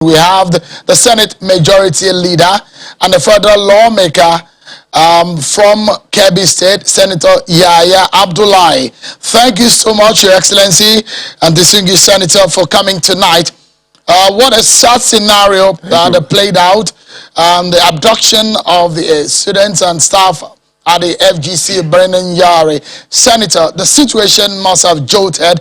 We have the Senate Majority Leader and the federal lawmaker from KEBBI State, Senator Yahya Abdullahi. Thank you so much, Your Excellency, and distinguished Senator, for coming tonight. What a sad scenario that played out, the abduction of the students and staff at the FGC Brennan Yari. Senator, the situation must have jolted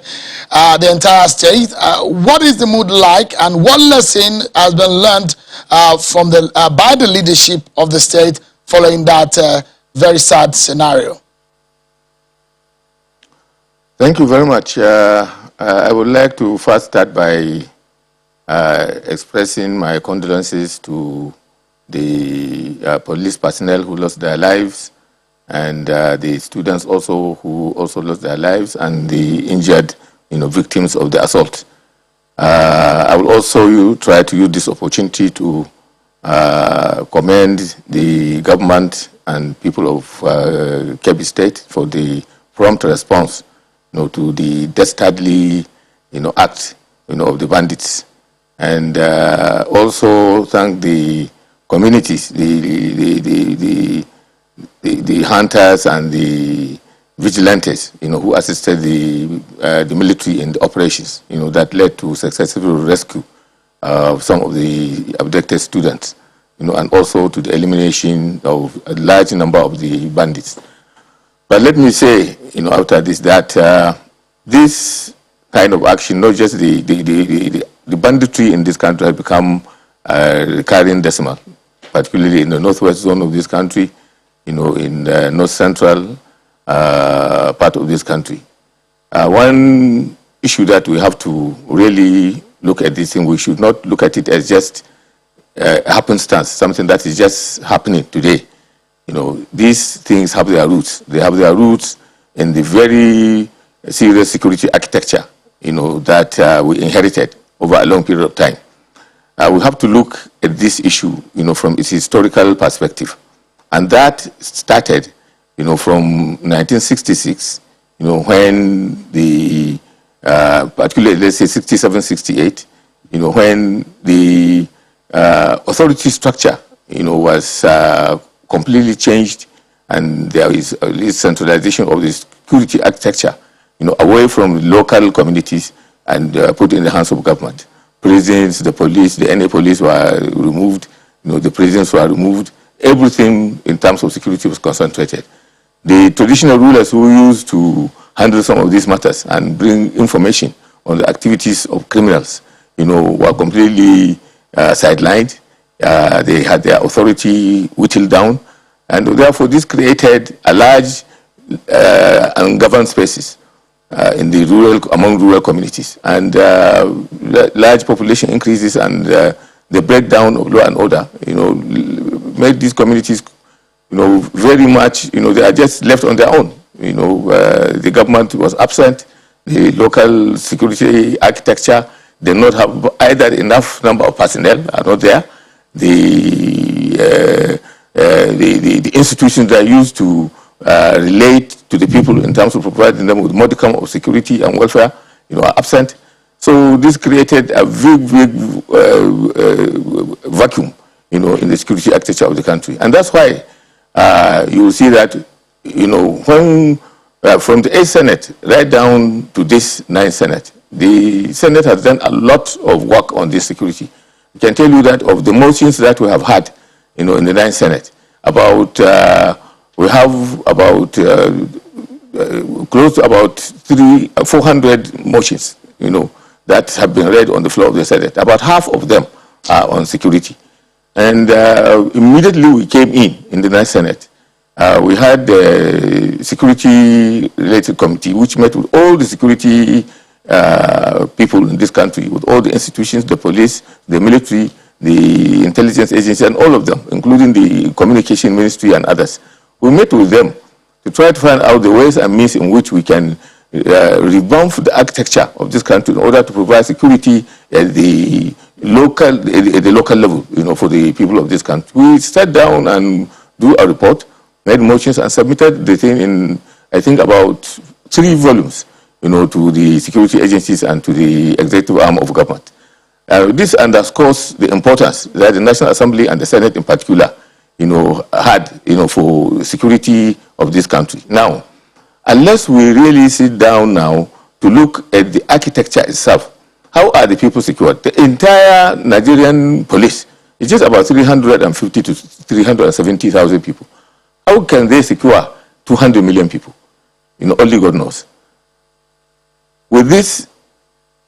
the entire state. What is the mood like, and what lesson has been learned by the leadership of the state following that very sad scenario? Thank you very much. I would like to first start by expressing my condolences to the police personnel who lost their lives, and the students also who also lost their lives, and the injured, victims of the assault. I will also try to use this opportunity to commend the government and people of KEBBI State for the prompt response, to the dastardly, act, of the bandits, and also thank the communities, the hunters and the vigilantes, who assisted the military in the operations, that led to successful rescue of some of the abducted students, and also to the elimination of a large number of the bandits. But let me say, after this, that this kind of action, not just the banditry in this country, has become a recurring decimal, particularly in the northwest zone of this country, in the north central part of this country. One issue that we have to really look at this thing, we should not look at it as just happenstance, something that is just happening today. These things have their roots. They have their roots in the very serious security architecture, that we inherited over a long period of time. We have to look at this issue, from its historical perspective. And that started, from 1966, when the, particularly, let's say 67, 68, when the authority structure, was completely changed, and there is a centralization of the security architecture, away from local communities and put in the hands of government. Prisons, the police, the NA police were removed, the prisons were removed. Everything in terms of security was concentrated. The traditional rulers who used to handle some of these matters and bring information on the activities of criminals, were completely sidelined. They had their authority whittled down, and therefore this created a large ungoverned spaces in the among rural communities, and large population increases and the breakdown of law and order, made these communities, very much, they are just left on their own. The government was absent, the local security architecture did not have either enough number of personnel are not there. The institutions that are used to relate to the people in terms of providing them with modicum of security and welfare, are absent. So this created a big vacuum, in the security architecture of the country. And that's why you will see that, when from the 8th Senate right down to this 9th Senate, the Senate has done a lot of work on this security. I can tell you that of the motions that we have had, in the 9th Senate, about, we have about close to about 400 motions, that have been read on the floor of the Senate. About half of them are on security. And immediately we came in the 9th Senate. We had the security-related committee, which met with all the security people in this country, with all the institutions, the police, the military, the intelligence agency, and all of them, including the communication ministry and others. We met with them to try to find out the ways and means in which we can revamp the architecture of this country in order to provide security at the local level, for the people of this country. We sat down and do a report, made motions, and submitted the thing in, I think, about 3 volumes, to the security agencies and to the executive arm of government. This underscores the importance that the National Assembly and the Senate in particular, had, for security of this country. Now, unless we really sit down now to look at the architecture itself, how are the people secured? The entire Nigerian police is just about 350 to 370,000 people. How can they secure 200 million people? Only God knows. With this,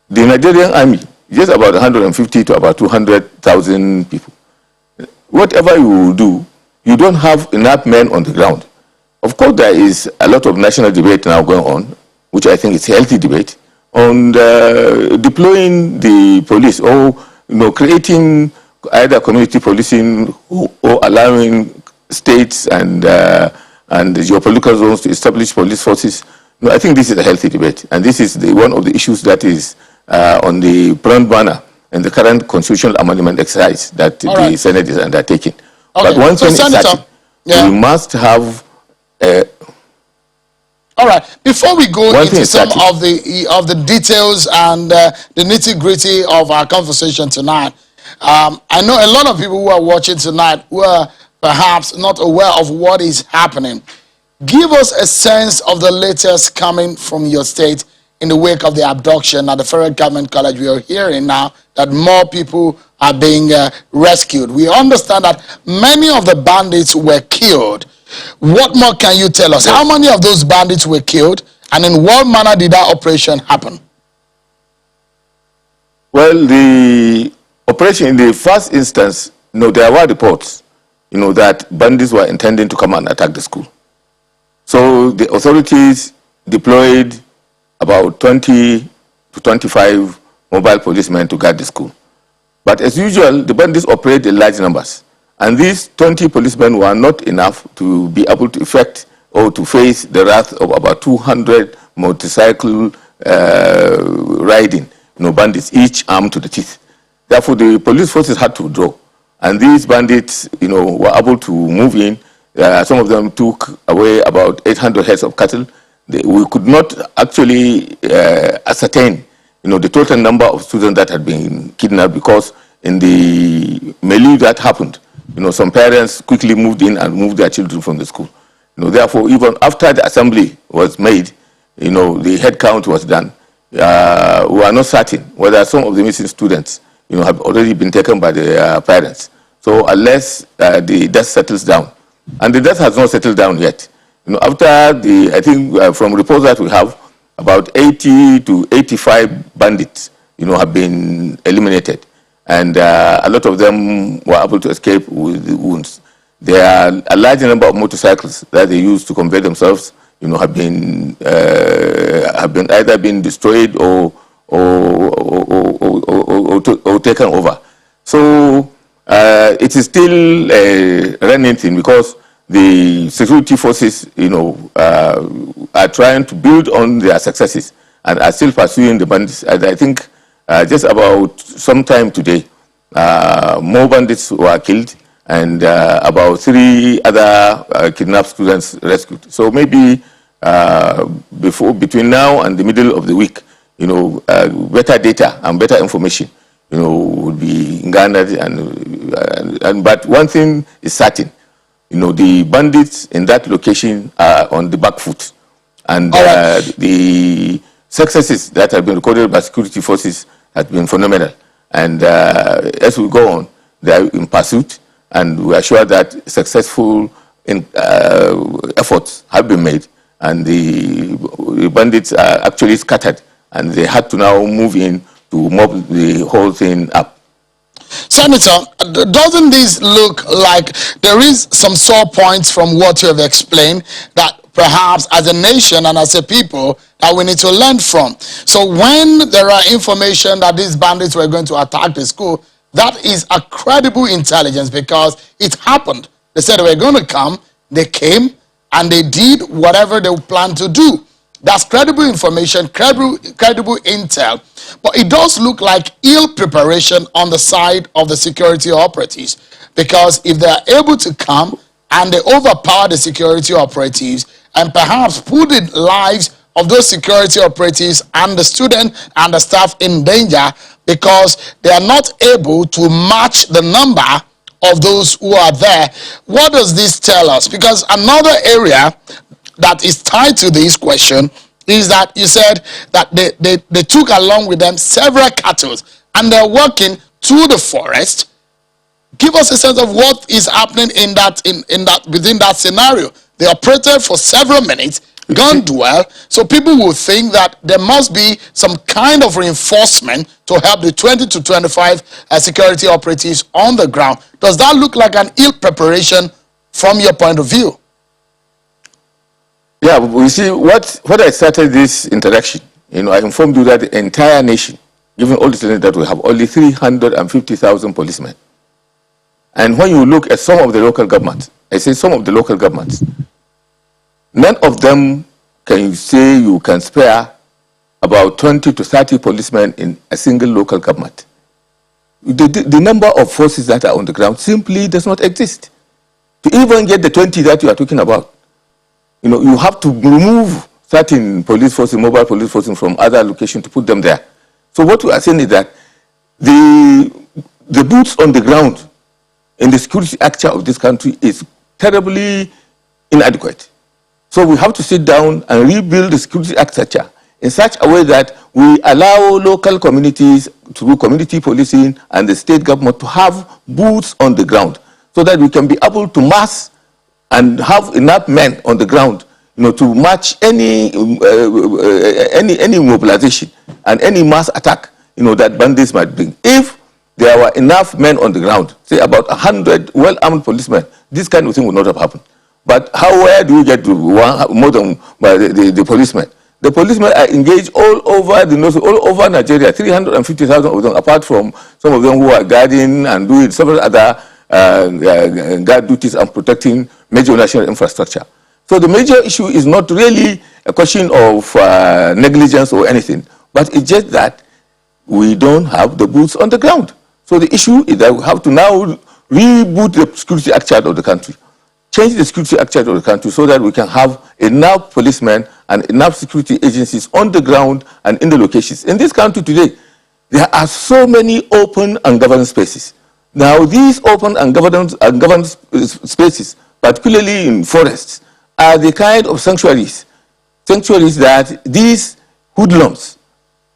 the Nigerian army, just about 150 to about 200,000 people. Whatever you do, you don't have enough men on the ground. Of course, there is a lot of national debate now going on, which I think is a healthy debate, on deploying the police or creating either community policing or allowing states and geopolitical zones to establish police forces. I think this is a healthy debate, and this is one of the issues that is on the front burner in the current constitutional amendment exercise that the Senate is undertaking. Okay. But one thing is certain, we must have. All right. Before we go into some of the details and the nitty-gritty of our conversation tonight, I know a lot of people who are watching tonight were perhaps not aware of what is happening. Give us a sense of the latest coming from your state in the wake of the abduction at the Federal Government College. We are hearing now that more people are being rescued. We understand that many of the bandits were killed. What more can you tell us? Yes. How many of those bandits were killed, and in what manner did that operation happen? Well, the operation in the first instance, there were reports, that bandits were intending to come and attack the school. So the authorities deployed about 20 to 25 mobile policemen to guard the school. But as usual, the bandits operate in large numbers. And these 20 policemen were not enough to be able to effect or to face the wrath of about 200 motorcycle riding bandits, each armed to the teeth. Therefore, the police forces had to withdraw. And these bandits were able to move in. Some of them took away about 800 heads of cattle. We could not actually ascertain the total number of students that had been kidnapped, because in the melee that happened, some parents quickly moved in and moved their children from the school. Therefore, even after the assembly was made, the head count was done. We are not certain whether some of the missing students, have already been taken by their parents. So unless the dust settles down, and the dust has not settled down yet. After I think from reports that we have, about 80 to 85 bandits, have been eliminated. And a lot of them were able to escape with wounds. There are a large number of motorcycles that they use to convey themselves, have been either been destroyed or taken over. So it is still a running thing, because the security forces, are trying to build on their successes and are still pursuing the bandits. And I think just about sometime today, more bandits were killed, and about 3 other kidnapped students rescued. So maybe between now and the middle of the week, better data and better information, would be garnered. But one thing is certain. The bandits in that location are on the back foot. And the successes that have been recorded by security forces have been phenomenal. And as we go on, they are in pursuit, and we are sure that successful efforts have been made, and the bandits are actually scattered, and they had to now move in to mop the whole thing up. Senator, doesn't this look like there is some sore points from what you have explained that perhaps as a nation and as a people that we need to learn from? So when there are information that these bandits were going to attack the school, that is a credible intelligence, because it happened. They said they were going to come, they came, and they did whatever they planned to do. That's credible information, credible intel. But it does look like ill preparation on the side of the security operatives, because if they are able to come and they overpower the security operatives and perhaps put the lives of those security operatives and the student and the staff in danger, because they are not able to match the number of those who are there. What does this tell us? Because another area that is tied to this question is that you said that they took along with them several cattle and they're walking through the forest. Give us a sense of what is happening within that scenario. They operated for several minutes, gone dwell, so people will think that there must be some kind of reinforcement to help the 20 to 25 security operatives on the ground. Does that look like an ill preparation from your point of view? Yeah, we see what I started this interaction. I informed you that the entire nation, even all the states that we have, only 350,000 policemen. And when you look at some of the local governments, I say some of the local governments, none of them can you say you can spare about 20 to 30 policemen in a single local government. The number of forces that are on the ground simply does not exist. To even get the 20 that you are talking about, you have to remove certain police forces, mobile police forces from other locations to put them there. So what we are saying is that the boots on the ground in the security structure of this country is terribly inadequate. So we have to sit down and rebuild the security structure in such a way that we allow local communities to do community policing and the state government to have boots on the ground so that we can be able to mass and have enough men on the ground, to match any mobilization and any mass attack, that bandits might bring. If there were enough men on the ground, say about 100 well-armed policemen, this kind of thing would not have happened. But where do you get to more than the policemen? The policemen are engaged all over the north, all over Nigeria, 350,000 of them, apart from some of them who are guarding and doing several other guard duties and protecting major national infrastructure. So the major issue is not really a question of negligence or anything, but it's just that we don't have the boots on the ground. So the issue is that we have to now reboot the security structure of the country, change the security structure of the country so that we can have enough policemen and enough security agencies on the ground and in the locations. In this country today, there are so many open and governed spaces. Now, these open and governed spaces, particularly in forests, are the kind of sanctuaries that these hoodlums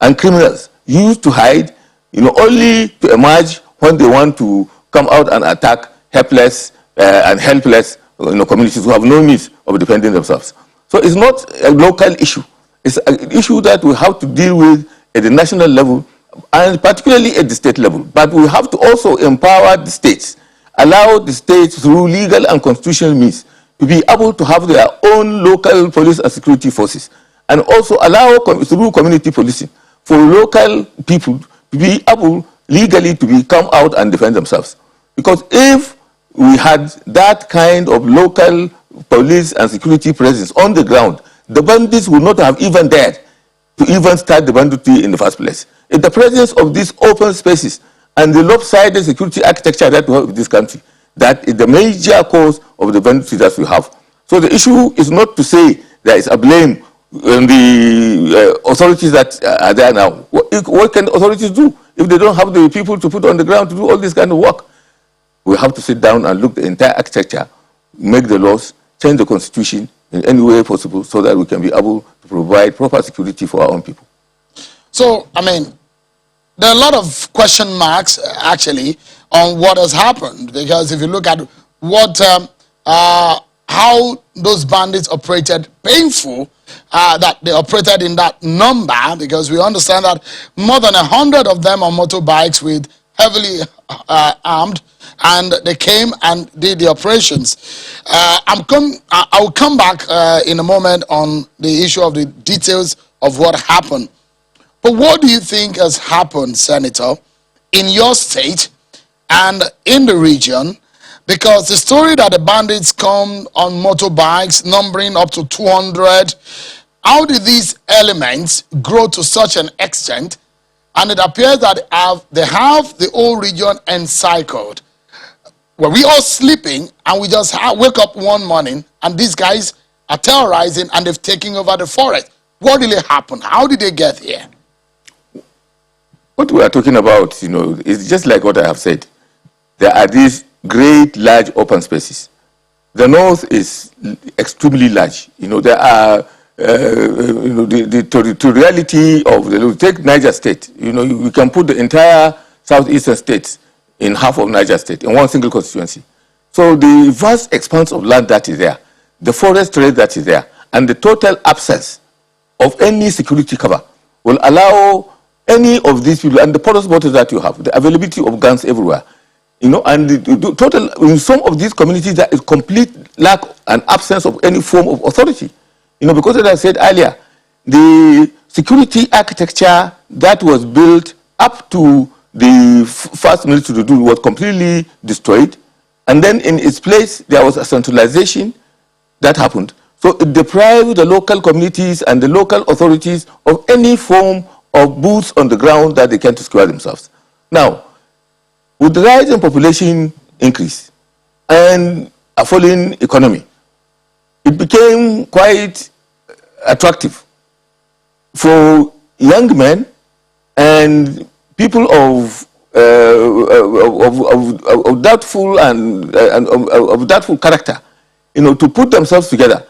and criminals use to hide, only to emerge when they want to come out and attack helpless and helpless communities who have no means of defending themselves. So it's not a local issue. It's an issue that we have to deal with at the national level and particularly at the state level. But we have to also empower the states, allow the states through legal and constitutional means to be able to have their own local police and security forces, and also allow through community policing for local people to be able legally to come out and defend themselves. Because if we had that kind of local police and security presence on the ground, the bandits would not have even dared to even start the banditry in the first place. In the presence of these open spaces and the lopsided security architecture that we have in this country, that is the major cause of the banditry that we have. So the issue is not to say there is a blame on the authorities that are there now. What can authorities do if they don't have the people to put on the ground to do all this kind of work? We have to sit down and look at the entire architecture, make the laws, change the constitution in any way possible so that we can be able to provide proper security for our own people. So, there are a lot of question marks, actually, on what has happened. Because if you look at how those bandits operated, painful that they operated in that number, because we understand that more than 100 of them on motorbikes with heavily armed, and they came and did the operations. I will come back in a moment on the issue of the details of what happened. But what do you think has happened, Senator, in your state and in the region? Because the story that the bandits come on motorbikes numbering up to 200, how did these elements grow to such an extent? And it appears that they have the whole region encircled. Were we all sleeping and we just wake up one morning and these guys are terrorizing and they've taken over the forest? What really happened? How did they get here? What we are talking about, is just like what I have said. There are these great, large open spaces. The north is extremely large. There are, the reality of take Niger State. We can put the entire southeastern states in half of Niger State in one single constituency. So the vast expanse of land that is there, the forest trade that is there, and the total absence of any security cover will allow any of these people, and the porous borders that you have, the availability of guns everywhere, and the total, in some of these communities, there is complete lack and absence of any form of authority. Because as I said earlier, the security architecture that was built up to the first military to do was completely destroyed, and then in its place, there was a centralization that happened. So it deprived the local communities and the local authorities of any form of boots on the ground that they can to secure themselves. Now, with the rise in population increase and a falling economy, it became quite attractive for young men and people of doubtful and of doubtful character, to put themselves together.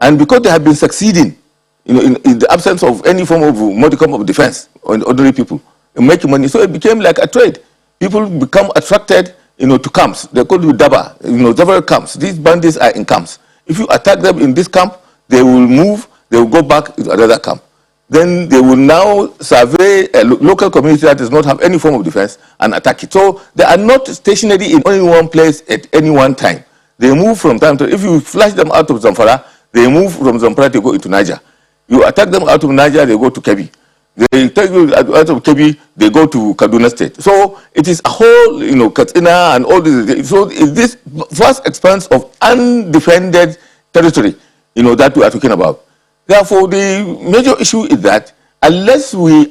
And because they have been succeeding, in the absence of any form of modicum of defense on ordinary people, in making money, so it became like a trade. People become attracted, to camps. They call it daba, several camps. These bandits are in camps. If you attack them in this camp, they will move, they will go back to another camp. Then they will now survey a local community that does not have any form of defense and attack it. So they are not stationary in only one place at any one time. They move from time to time. If you flash them out of Zamfara, they move from Zamfara to go into Niger. You attack them out of Niger, they go to KEBBI. They take you out of KEBBI, they go to Kaduna State. So it is a whole, Katsina and all this. So it's this vast expanse of undefended territory, that we are talking about. Therefore, the major issue is that unless we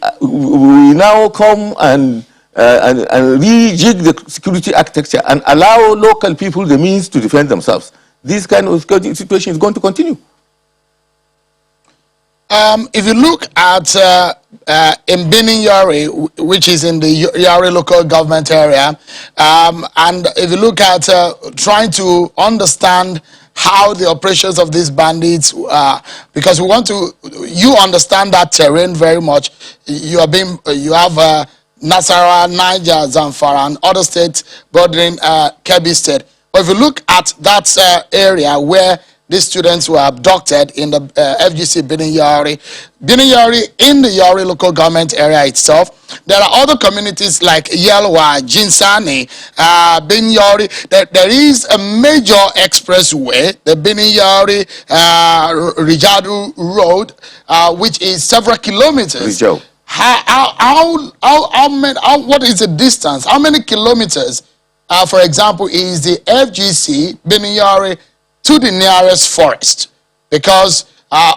now come and rejig the security architecture and allow local people the means to defend themselves, this kind of security situation is going to continue. If you look at in Benin Yari, which is in the Yari local government area, and if you look at trying to understand how the operations of these bandits, because you understand that terrain very much. You have Nasarawa, Niger, Zamfara, and other states bordering KEBBI State. But if you look at that area where these students were abducted in the FGC Benin Yari in the Yari local government area itself. There are other communities like Yelwa, Jinsani, Benin Yari. There is a major expressway, the Benin Yari Rejigging Road, which is several kilometers. What is the distance? How many kilometers, for example, is the FGC Benin Yari to the nearest forest? Because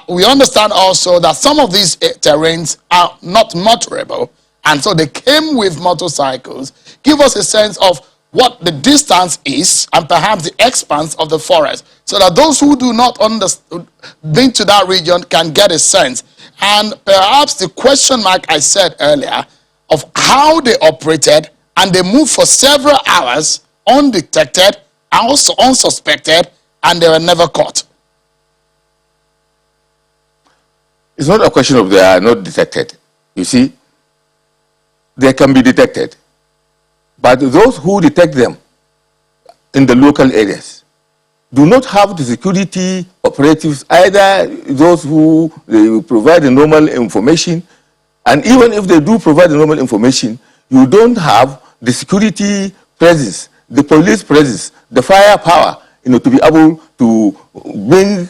we understand also that some of these terrains are not motorable, and so they came with motorcycles. Give us a sense of what the distance is and perhaps the expanse of the forest, so that those who do not been to that region can get a sense. And perhaps the question mark I said earlier of how they operated, and they moved for several hours undetected, also unsuspected, and they were never caught. It's not a question of they are not detected. You see, they can be detected. But those who detect them in the local areas do not have the security operatives, either those who provide the normal information, and even if they do provide the normal information, you don't have the security presence, the police presence, the firepower, to be able to bring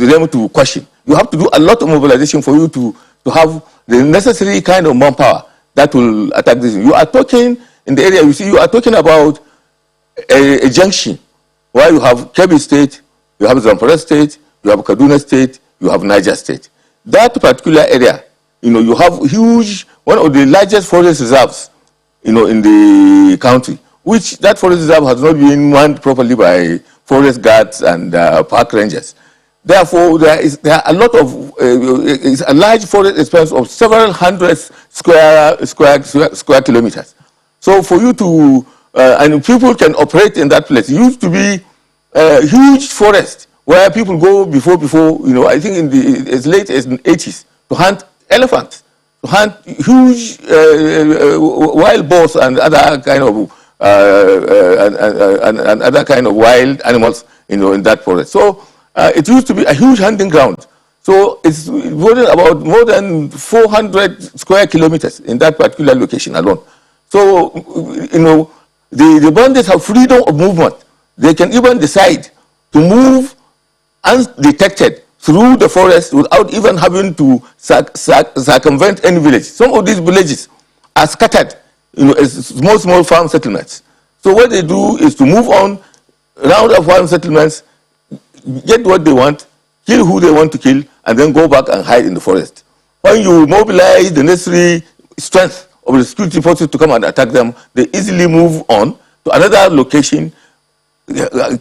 them to question. You have to do a lot of mobilization for you to have the necessary kind of manpower that will attack this. You are talking in the area, you are talking about a junction where you have KEBBI State, you have Zamfara State, you have Kaduna State, you have Niger State. That particular area, you have one of the largest forest reserves, in the country, which that forest reserve has not been manned properly by forest guards and park rangers. Therefore, there are a lot of it's a large forest expanse of several hundred square kilometers. So for you to and people can operate in that place. It used to be a huge forest where people go before I think in the as late as the 80s to hunt elephants, to hunt huge wild boars and other kind of and other kind of wild animals, in that forest. So it used to be a huge hunting ground. So it's about more than 400 square kilometers in that particular location alone. So, the bandits have freedom of movement. They can even decide to move undetected through the forest without even having to circumvent any village. Some of these villages are scattered, as small farm settlements. So what they do is to move on, round up farm settlements, get what they want, kill who they want to kill, and then go back and hide in the forest. When you mobilize the necessary strength of the security forces to come and attack them, they easily move on to another location,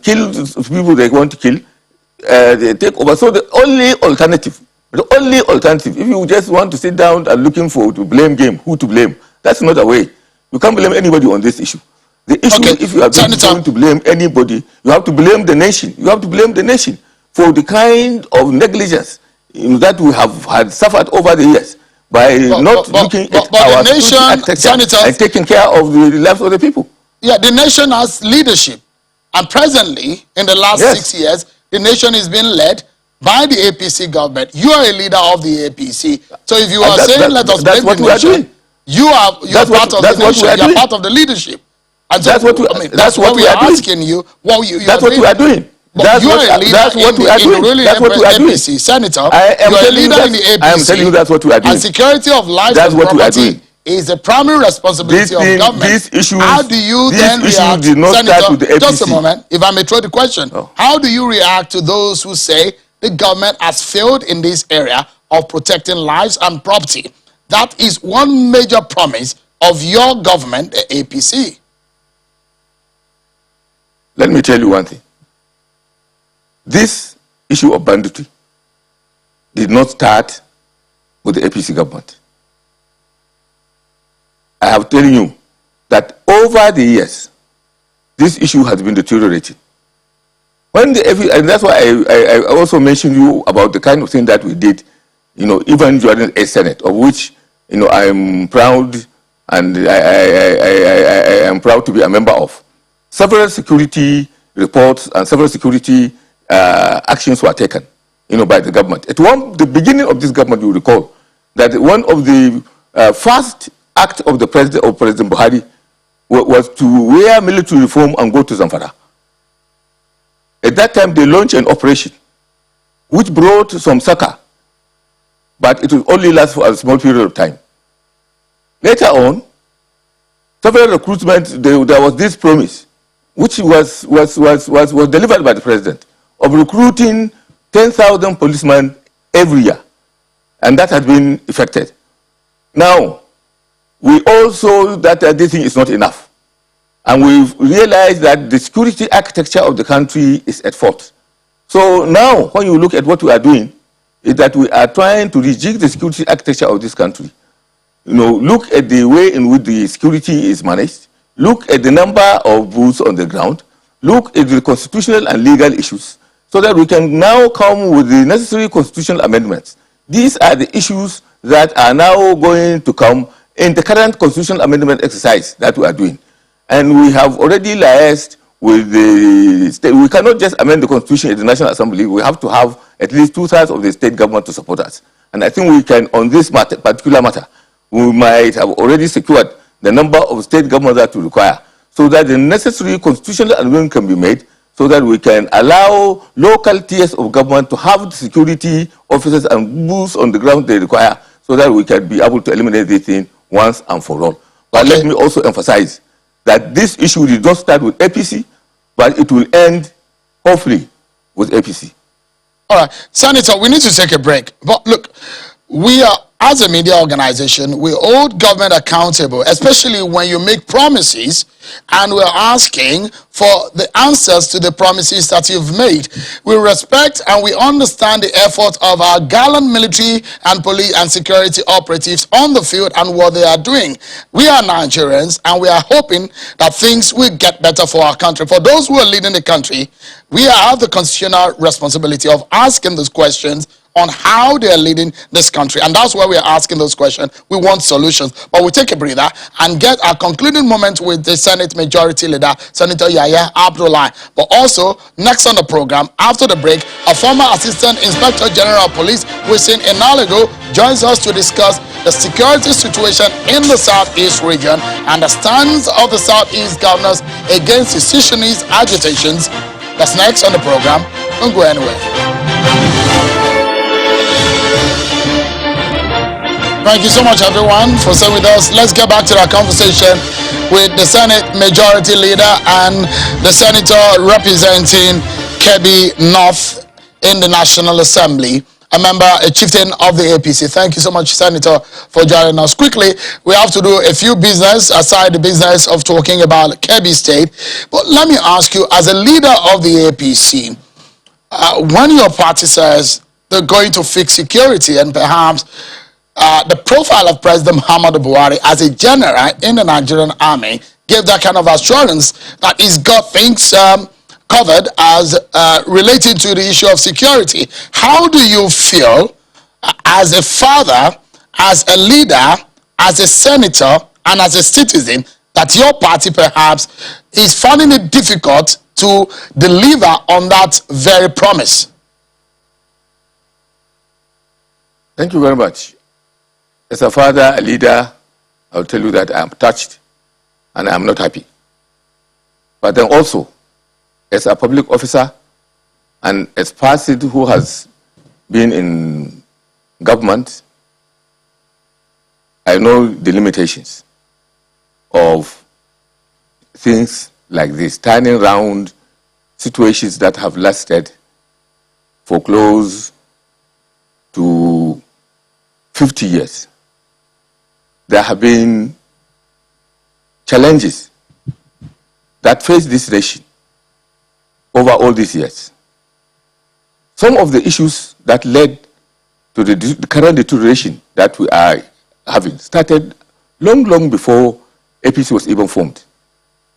kill people they want to kill, they take over. So the only alternative, if you just want to sit down and looking for to blame game, who to blame, that's not a way. You can't blame anybody on this issue. The issue, if you are going to blame anybody, you have to blame the nation. You have to blame the nation for the kind of negligence that we have had suffered over the years by not looking at our nation and taking care of the lives of the people. Yeah, the nation has leadership. And presently, in the last 6 years, the nation is being led by the APC government. You are a leader of the APC. So if you are saying let us blame the nation, you are part of the nation. You are part of the leadership. And so, that's what we are asking you. Well, that's what we are doing. That's what we are doing. That's what we are doing. Senator, you are a leader in the APC. I am telling you that's what we are doing. And security of life and property is the primary responsibility of government. How do you then react, Senator, just a moment, if I may throw the question, how do you react to those who say the government has failed in this area of protecting lives and property? That is one major promise of your government, the APC. Let me tell you one thing. This issue of banditry did not start with the APC government. I have told you that over the years, this issue has been deteriorating. And that's why I also mentioned you about the kind of thing that we did, even during a Senate, of which, I am proud, and I am proud to be a member of. Several security reports and several security actions were taken, by the government. At the beginning of this government, you recall that one of the first act of President Buhari was to wear military uniform and go to Zamfara. At that time, they launched an operation which brought some succor, but it will only last for a small period of time. Later on, several recruitment, there was this promise, which was delivered by the president, of recruiting 10,000 policemen every year, and that has been effected. Now, we also that this thing is not enough, and we've realized that the security architecture of the country is at fault. So now, when you look at what we are doing, is that we are trying to rejig the security architecture of this country. Look at the way in which the security is managed. Look at the number of booths on the ground. Look at the constitutional and legal issues, so that we can now come with the necessary constitutional amendments. These are the issues that are now going to come in the current constitutional amendment exercise that we are doing. And we have already liaised with the state. We cannot just amend the constitution at the National Assembly. We have to have at least 2/3 of the state government to support us. And I think we can, on this particular matter, we might have already secured the number of state governments that we require, so that the necessary constitutional amendment can be made, so that we can allow local tiers of government to have the security officers and booths on the ground they require, so that we can be able to eliminate this thing once and for all. But let me also emphasize that this issue did not start with APC, but it will end, hopefully, with APC. All right, Senator, we need to take a break. But look, we are as a media organization, we hold government accountable, especially when you make promises, and we're asking for the answers to the promises that you've made. We respect and we understand the effort of our gallant military and police and security operatives on the field and what they are doing. We are Nigerians, and we are hoping that things will get better for our country. For those who are leading the country, we have the constitutional responsibility of asking those questions on how they are leading this country, and that's why we are asking those questions. We want solutions, but we take a breather and get our concluding moment with the Senate Majority Leader, Senator Yahya Abdullah. But also, next on the program, after the break, a former Assistant Inspector General of Police, Wisin Enaligo, joins us to discuss the security situation in the Southeast region and the stance of the Southeast governors against secessionist agitations. That's next on the program. Don't go anywhere. Thank you so much, everyone, for staying with us. Let's get back to our conversation with the Senate Majority Leader and the Senator representing KEBBI North in the National Assembly, a member, a chieftain of the APC. Thank you so much, Senator, for joining us. Quickly, we have to do a few business aside the business of talking about KEBBI State. But let me ask you, as a leader of the APC, when your party says they're going to fix security and perhaps the profile of President Muhammadu Buhari as a general in the Nigerian army gave that kind of assurance that he's got things covered as related to the issue of security. How do you feel as a father, as a leader, as a senator, and as a citizen that your party perhaps is finding it difficult to deliver on that very promise? Thank you very much. As a father, a leader, I'll tell you that I'm touched and I'm not happy. But then also, as a public officer and as a person who has been in government, I know the limitations of things like this, turning around situations that have lasted for close to 50 years. There have been challenges that face this nation over all these years. Some of the issues that led to the current deterioration that we are having started long before APC was even formed.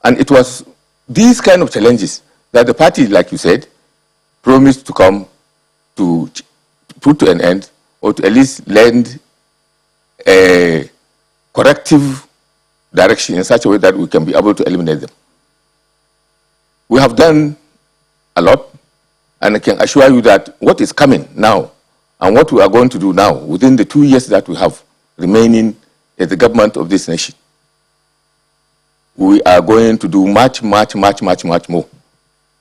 And it was these kind of challenges that the party, like you said, promised to come to put to an end, or to at least lend a corrective direction in such a way that we can be able to eliminate them. We have done a lot, and I can assure you that what is coming now and what we are going to do now within the 2 years that we have remaining as the government of this nation, we are going to do much more.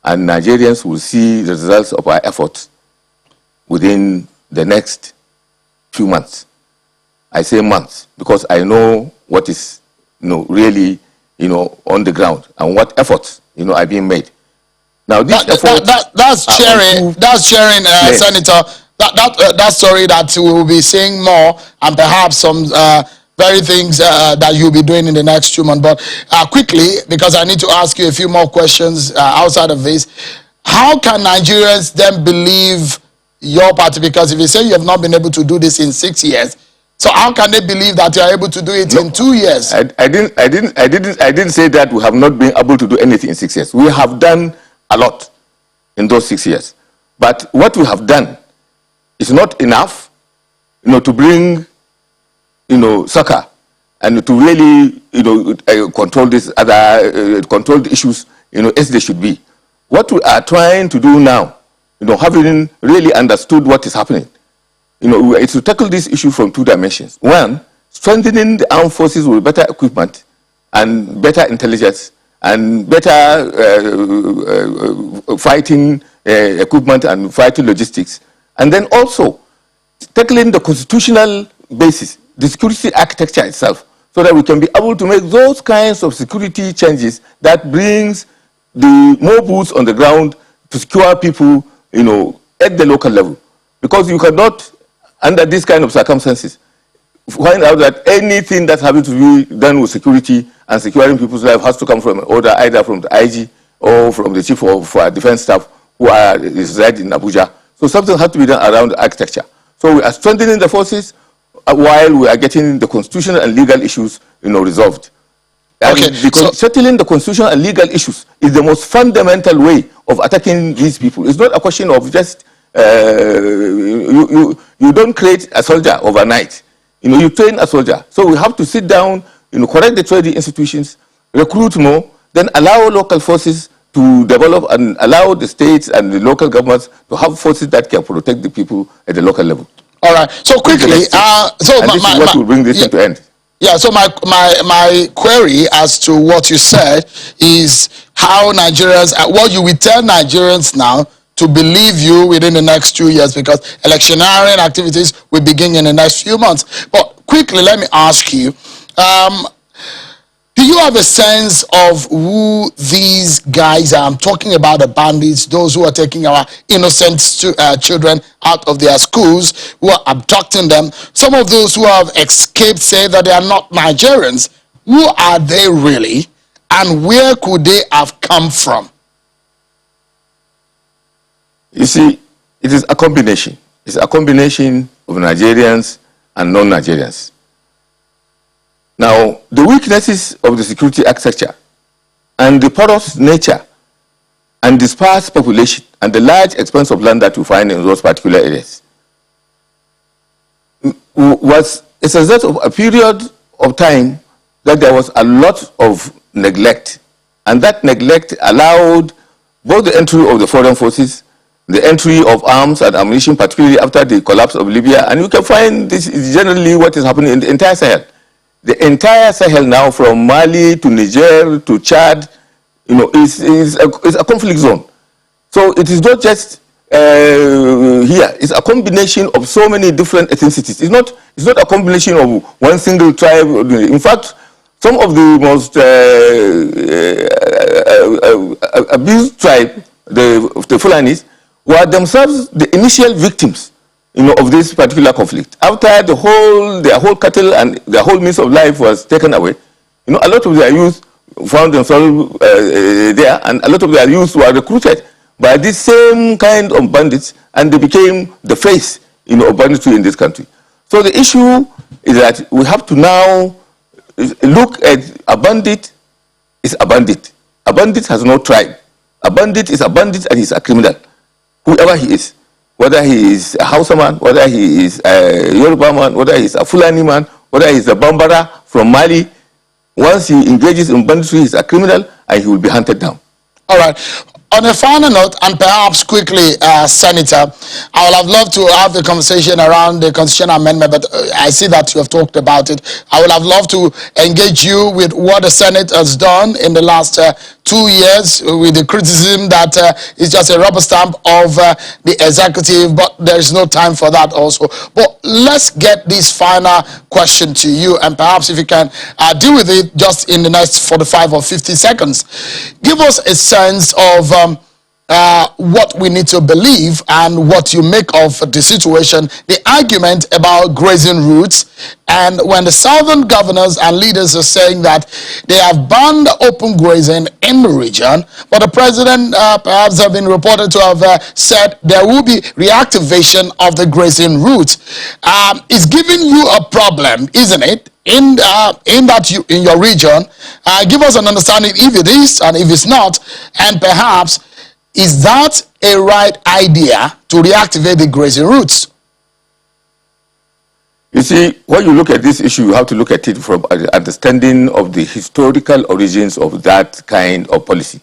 And Nigerians will see the results of our efforts within the next few months. I say months because I know what is really on the ground and what efforts are being made. Now this that's sharing, yes, Senator. That story that we will be seeing more, and perhaps some very things that you'll be doing in the next 2 months. But quickly, because I need to ask you a few more questions outside of this, how can Nigerians then believe your party? Because if you say you have not been able to do this in 6 years, so how can they believe that you are able to do it in 2 years? I didn't say that we have not been able to do anything in 6 years. We have done a lot in those 6 years. But what we have done is not enough, to bring, succor and to really, control this control the issues, as they should be. What we are trying to do now, having really understood what is happening, it's to tackle this issue from 2 dimensions. One, strengthening the armed forces with better equipment and better intelligence and better fighting equipment and fighting logistics. And then also tackling the constitutional basis, the security architecture itself, so that we can be able to make those kinds of security changes that brings the more boots on the ground to secure people, at the local level. Because you cannot, under these kind of circumstances, find out that anything that's having to be done with security and securing people's life has to come from an order either from the IG or from the chief of defense staff who reside in Abuja. So something has to be done around the architecture. So we are strengthening the forces while we are getting the constitutional and legal issues, resolved. Okay, settling the constitutional and legal issues is the most fundamental way of attacking these people. It's not a question of just you don't create a soldier overnight. You train a soldier. So we have to sit down, correct the trade institutions, recruit more, then allow local forces to develop and allow the states and the local governments to have forces that can protect the people at the local level. All right. So quickly, this is what will bring this thing to end. Yeah, so my query as to what you said is how Nigerians, what you will tell Nigerians now to believe you within the next 2 years, because electioneering activities will begin in the next few months. But quickly, let me ask you, do you have a sense of who these guys are? I'm talking about the bandits, those who are taking our innocent children out of their schools, who are abducting them. Some of those who have escaped say that they are not Nigerians. Who are they really? And where could they have come from? You see, it is a combination. It's a combination of Nigerians and non-Nigerians. Now, the weaknesses of the security architecture and the porous nature and dispersed population and the large expanse of land that you find in those particular areas was a result of a period of time that there was a lot of neglect. And that neglect allowed both the entry of the foreign forces, the entry of arms and ammunition, particularly after the collapse of Libya. And you can find this is generally what is happening in the entire Sahel. The entire Sahel now, from Mali to Niger to Chad, is a conflict zone. So it is not just here. It's a combination of so many different ethnicities. It's not a combination of one single tribe. In fact, some of the most abused tribe, the Fulanis, were themselves the initial victims, of this particular conflict. After their whole cattle and their whole means of life was taken away, a lot of their youth found themselves there, and a lot of their youth were recruited by this same kind of bandits, and they became the face, of banditry in this country. So the issue is that we have to now look at a bandit is a bandit. A bandit has no tribe. A bandit is a bandit and he's a criminal, whoever he is. Whether he is a Hausa man, whether he is a Yoruba man, whether he is a Fulani man, whether he is a Bambara from Mali, once he engages in banditry, he is a criminal and he will be hunted down. All right. On a final note, and perhaps quickly, Senator, I would have loved to have the conversation around the constitutional amendment, but I see that you have talked about it. I would have loved to engage you with what the Senate has done in the last 2 years, with the criticism that it's just a rubber stamp of the executive, but there is no time for that also. But let's get this final question to you, and perhaps if you can deal with it just in the next 45 or 50 seconds. Give us a sense of what we need to believe and what you make of the situation, the argument about grazing routes, and when the southern governors and leaders are saying that they have banned open grazing in the region, but the president perhaps have been reported to have said there will be reactivation of the grazing routes. It's giving you a problem, isn't it? In your region, give us an understanding if it is and if it's not, and perhaps is that a right idea to reactivate the grazing routes? You see, when you look at this issue, you have to look at it from an understanding of the historical origins of that kind of policy.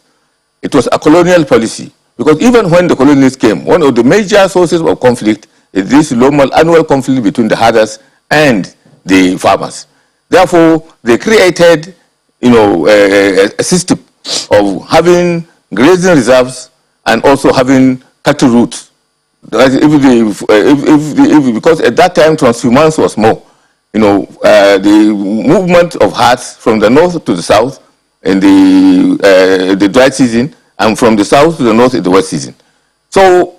It was a colonial policy, because even when the colonists came, one of the major sources of conflict is this normal annual conflict between the herders and the farmers. Therefore, they created, a system of having grazing reserves and also having cattle routes. Because at that time transhumance was more, the movement of herds from the north to the south in the dry season, and from the south to the north in the wet season. So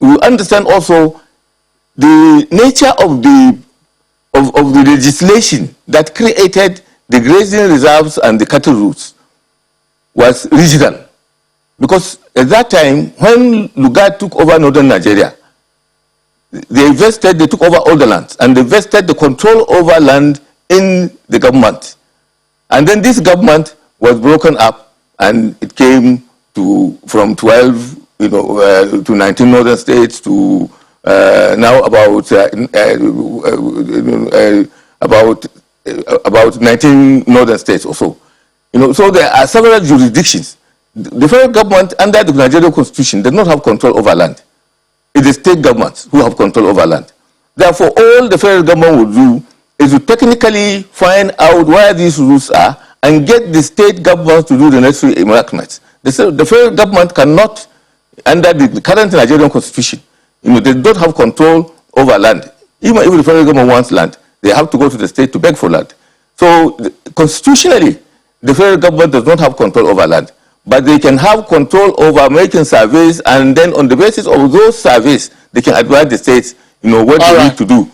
we understand also the nature of of the legislation that created the grazing reserves and the cattle routes was regional. Because at that time, when Lugard took over northern Nigeria, they took over all the lands, and they vested the control over land in the government. And then this government was broken up, and it came to from 12, to 19 northern states to now about 19 northern states or so. So there are several jurisdictions. The federal government, under the Nigerian Constitution, does not have control over land. It is state governments who have control over land. Therefore, all the federal government will do is to technically find out where these rules are and get the state governments to do the necessary enactments. The federal government cannot, under the current Nigerian Constitution, they don't have control over land. Even if the federal government wants land, they have to go to the state to beg for land. So, constitutionally, the federal government does not have control over land, but they can have control over making surveys, and then on the basis of those surveys, they can advise the states, what they need to do,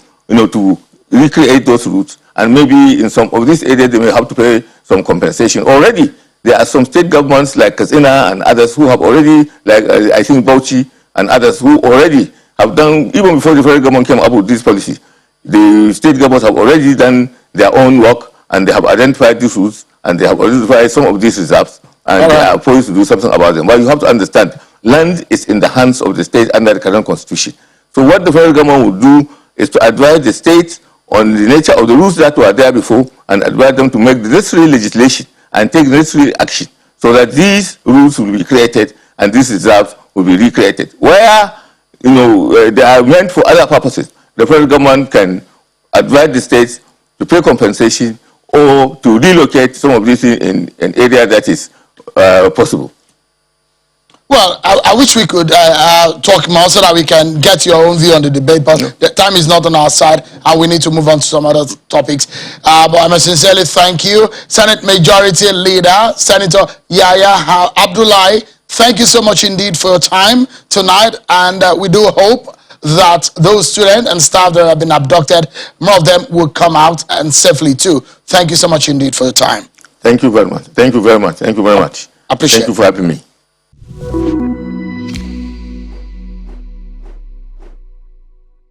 to recreate those routes. And maybe in some of these areas, they may have to pay some compensation. Already, there are some state governments like Katsina and others who have already, like I think Bauchi and others who already have done, even before the federal government came up with this policy, the state governments have already done their own work, and they have identified these routes, and they have identified some of these reserves, and they are poised to do something about them. But you have to understand, land is in the hands of the state under the current constitution. So what the federal government will do is to advise the states on the nature of the rules that were there before, and advise them to make the necessary legislation and take the necessary action so that these rules will be created and these reserves will be recreated. Where they are meant for other purposes, the federal government can advise the states to pay compensation or to relocate some of these in an area that is possible. Well, I wish we could talk more so that we can get your own view on the debate, but the time is not on our side, and we need to move on to some other topics. But I must sincerely thank you, Senate Majority Leader, Senator Yahya Abdullahi. Thank you so much indeed for your time tonight, and we do hope that those students and staff that have been abducted, more of them will come out and safely too. Thank you so much indeed for your time. Thank you very much. Thank you very much. Thank you very much. Appreciate it. Thank you for having me.